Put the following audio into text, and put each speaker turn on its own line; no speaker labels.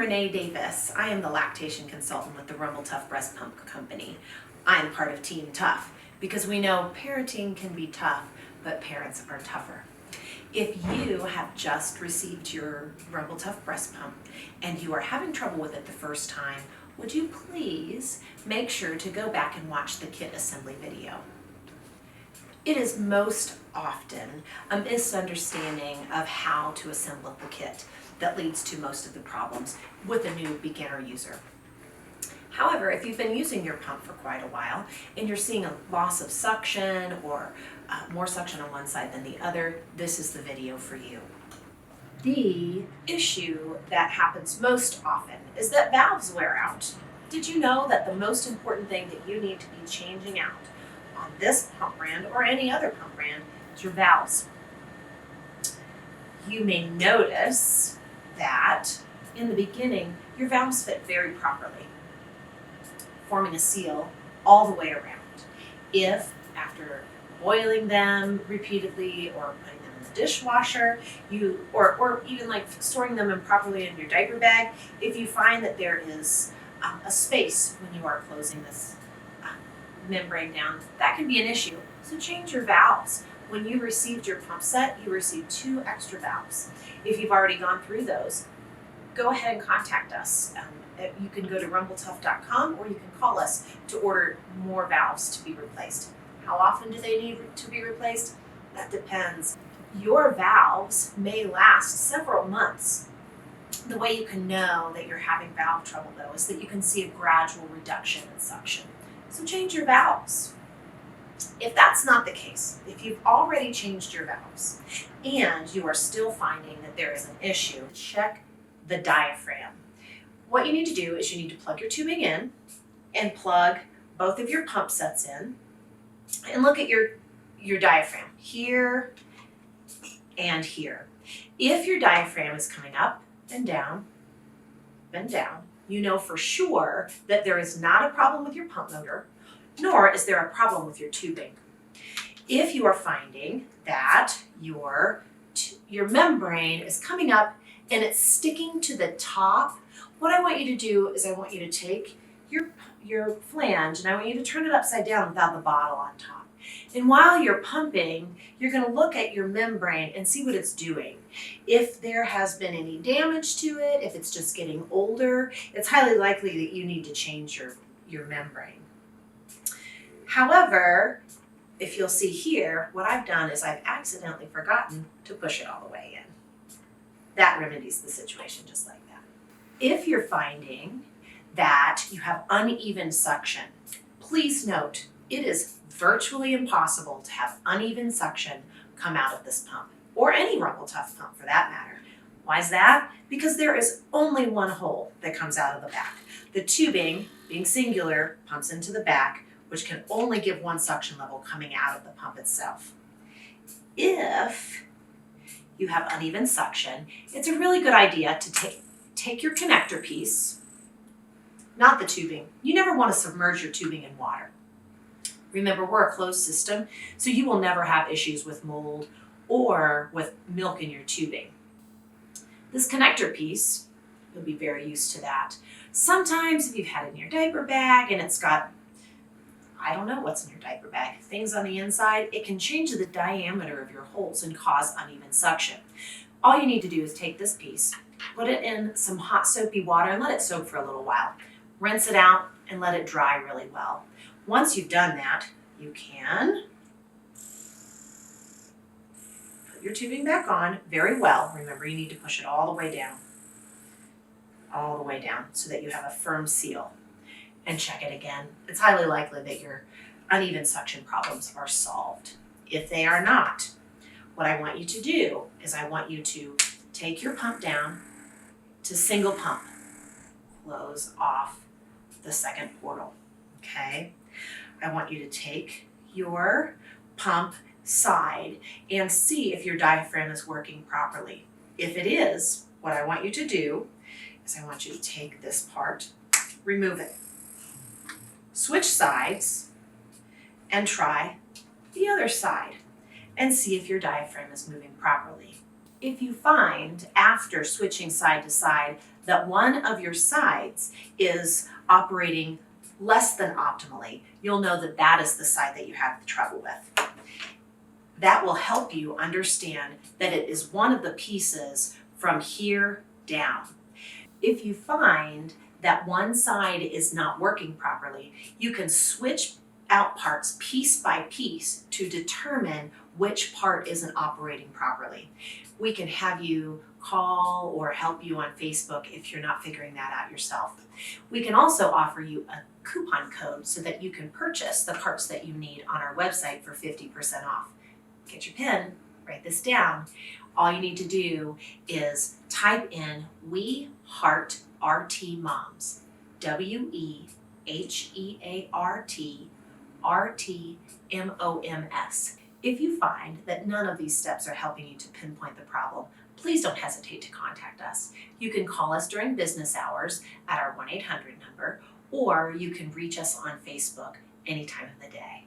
Renee Davis. I am the lactation consultant with the Tuff Breast Pump Company. I'm part of Team Tuff because we know parenting can be tough, but parents are tougher. If you have just received your Tuff Breast Pump and you are having trouble with it the first time, would you please make sure to go back and watch the kit assembly video. It is most often a misunderstanding of how to assemble the kit that leads to most of the problems with a new beginner user. However, if you've been using your pump for quite a while and you're seeing a loss of suction or more suction on one side than the other, this is the video for you. The issue that happens most often is that valves wear out. Did you know that the most important thing that you need to be changing out on this pump brand or any other pump brand is your valves? You may notice that in the beginning, your valves fit very properly, forming a seal all the way around. If after boiling them repeatedly or putting them in the dishwasher, or even like storing them improperly in your diaper bag, if you find that there is a space when you are closing this membrane down, that can be an issue. So change your valves. When you received your pump set, you received 2 extra valves. If you've already gone through those, go ahead and contact us. You can go to rumbletuff.com or you can call us to order more valves to be replaced. How often do they need to be replaced? That depends. Your valves may last several months. The way you can know that you're having valve trouble, though, is that you can see a gradual reduction in suction. So change your valves. If that's not the case, if you've already changed your valves and you are still finding that there is an issue, check the diaphragm. What you need to do is you need to plug your tubing in and plug both of your pump sets in and look at your diaphragm here and here. If your diaphragm is coming up and down, you know for sure that there is not a problem with your pump motor, nor is there a problem with your tubing. If you are finding that your membrane is coming up and it's sticking to the top, what I want you to do is I want you to take your flange and I want you to turn it upside down without the bottle on top. And while you're pumping, you're going to look at your membrane and see what it's doing. If there has been any damage to it, if it's just getting older, it's highly likely that you need to change your membrane. However, if you'll see here, what I've done is I've accidentally forgotten to push it all the way in. That remedies the situation just like that. If you're finding that you have uneven suction, please note it is virtually impossible to have uneven suction come out of this pump, or any Tuff pump for that matter. Why is that? Because there is only one hole that comes out of the back. The tubing, being singular, pumps into the back, which can only give one suction level coming out of the pump itself. If you have uneven suction, it's a really good idea to take your connector piece, not the tubing. You never want to submerge your tubing in water. Remember, we're a closed system, so you will never have issues with mold or with milk in your tubing. This connector piece, you'll be very used to that. Sometimes if you've had it in your diaper bag and it's got, I don't know what's in your diaper bag, things on the inside, it can change the diameter of your holes and cause uneven suction. All you need to do is take this piece, put it in some hot soapy water and let it soak for a little while. Rinse it out and let it dry really well. Once you've done that, you can put your tubing back on very well. Remember, you need to push it all the way down, so that you have a firm seal. And check it again. It's highly likely that your uneven suction problems are solved. If they are not, what I want you to do is I want you to take your pump down to single pump. Close off the second portal, okay? I want you to take your pump side and see if your diaphragm is working properly. If it is, what I want you to do is I want you to take this part, remove it, switch sides, and try the other side and see if your diaphragm is moving properly. If you find after switching side to side that one of your sides is operating less than optimally, you'll know that that is the side that you have the trouble with. That will help you understand that it is one of the pieces from here down. If you find that one side is not working properly, you can switch out parts piece by piece to determine which part isn't operating properly. We can have you call or help you on Facebook if you're not figuring that out yourself. We can also offer you a coupon code so that you can purchase the parts that you need on our website for 50% off. Get your pen, write this down. All you need to do is type in We Heart RT Moms, WEHEART RTMOMS. If you find that none of these steps are helping you to pinpoint the problem, please don't hesitate to contact us. You can call us during business hours at our 1-800 number, or you can reach us on Facebook any time of the day.